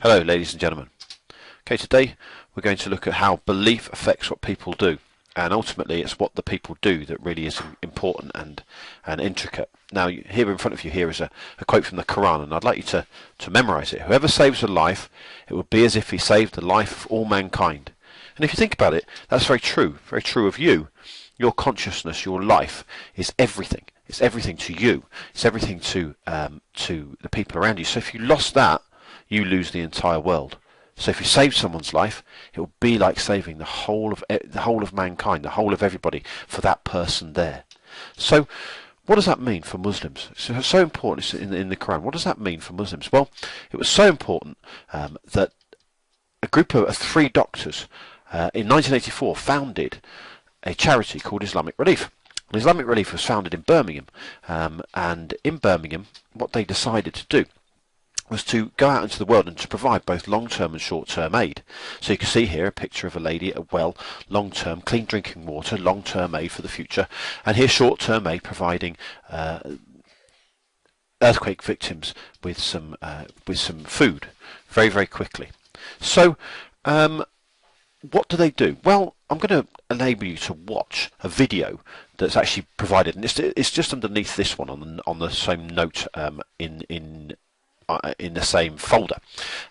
Hello ladies and gentlemen. Okay, today we're going to look at how belief affects what people do, and ultimately it's what the people do that really is important and intricate. Now here in front of you here is a quote from the Quran, and I'd like you to memorize it. Whoever saves a life, it would be as if he saved the life of all mankind. And if you think about it, that's very true of you. Your consciousness, your life is everything. It's everything to you. It's everything to the people around you. So if you lost that, you lose the entire world. So if you save someone's life, it will be like saving the whole of mankind, the whole of everybody, for that person there. So what does that mean for Muslims? It's so important. It's in the Quran. What does that mean for Muslims? Well, it was so important that a group of three doctors in 1984 founded a charity called Islamic Relief. Islamic Relief was founded in Birmingham, and in Birmingham what they decided to do was to go out into the world and to provide both long-term and short-term aid. So you can see here a picture of a lady at a well, long-term, clean drinking water, long-term aid for the future, and here short-term aid providing earthquake victims with some food very, very quickly. So what do they do? Well, I'm going to enable you to watch a video that's actually provided, and it's just underneath this one on the same note in the same folder,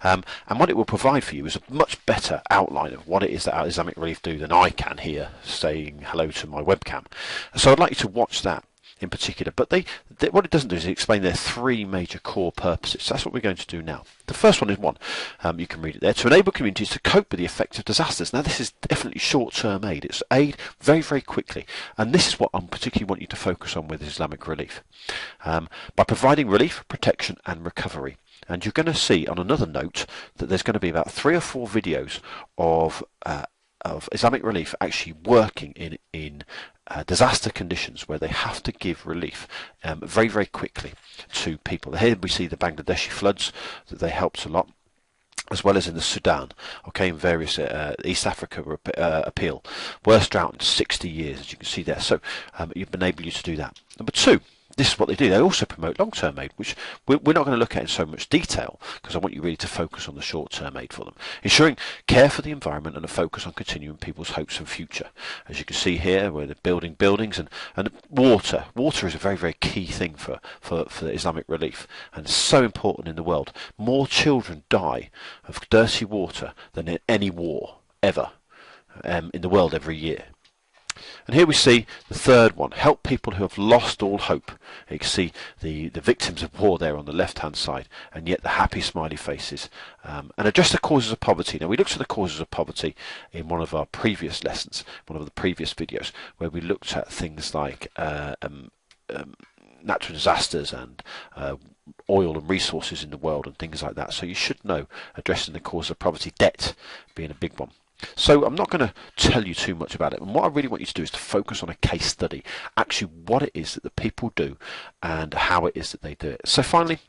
and what it will provide for you is a much better outline of what it is that Islamic Relief do than I can here saying hello to my webcam. So I'd like you to watch that in particular, but what it doesn't do is explain their three major core purposes. So that's what we're going to do now. The first one is you can read it there: to enable communities to cope with the effects of disasters. Now this is definitely short-term aid. It's aid very, very quickly, and this is what I particularly want you to focus on with Islamic Relief, by providing relief, protection and recovery. And you're going to see on another note that there's going to be about 3 or 4 videos of Islamic Relief actually working in disaster conditions where they have to give relief very, very quickly to people. Here we see the Bangladeshi floods that they helped a lot, as well as in the Sudan, okay, in various East Africa appeal. Worst drought in 60 years, as you can see there. So you've enabled you to do that. Number 2. This is what they do. They also promote long-term aid, which we're not going to look at in so much detail because I want you really to focus on the short-term aid for them. Ensuring care for the environment and a focus on continuing people's hopes and future. As you can see here, where they're building buildings and water. Water is a very, very key thing for Islamic Relief, and it's so important in the world. More children die of dirty water than in any war ever in the world every year. And here we see the third one: help people who have lost all hope. You can see the victims of war there on the left hand side, and yet the happy smiley faces, and address the causes of poverty. Now we looked at the causes of poverty in one of our previous lessons, one of the previous videos, where we looked at things like natural disasters and oil and resources in the world and things like that. So you should know addressing the cause of poverty, debt being a big one. So I'm not going to tell you too much about it, and what I really want you to do is to focus on a case study, actually what it is that the people do and how it is that they do it. So finally,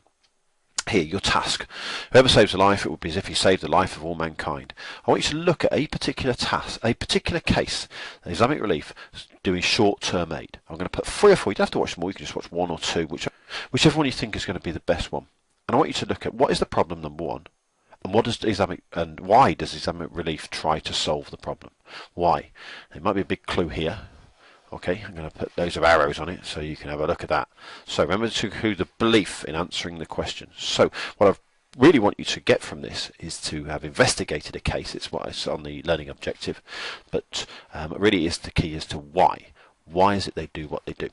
here, your task. Whoever saves a life, it would be as if he saved the life of all mankind. I want you to look at a particular task, a particular case that Islamic Relief is doing short-term aid. I'm going to put 3 or 4. You don't have to watch them all, you can just watch 1 or 2, whichever one you think is going to be the best one. And I want you to look at what is the problem, number 1. And why does Islamic Relief try to solve the problem? Why? There might be a big clue here. Okay, I'm going to put those arrows on it so you can have a look at that. So remember to include the belief in answering the question. So what I really want you to get from this is to have investigated a case. It's what is on the learning objective, but really is the key as to why. Why is it they do what they do?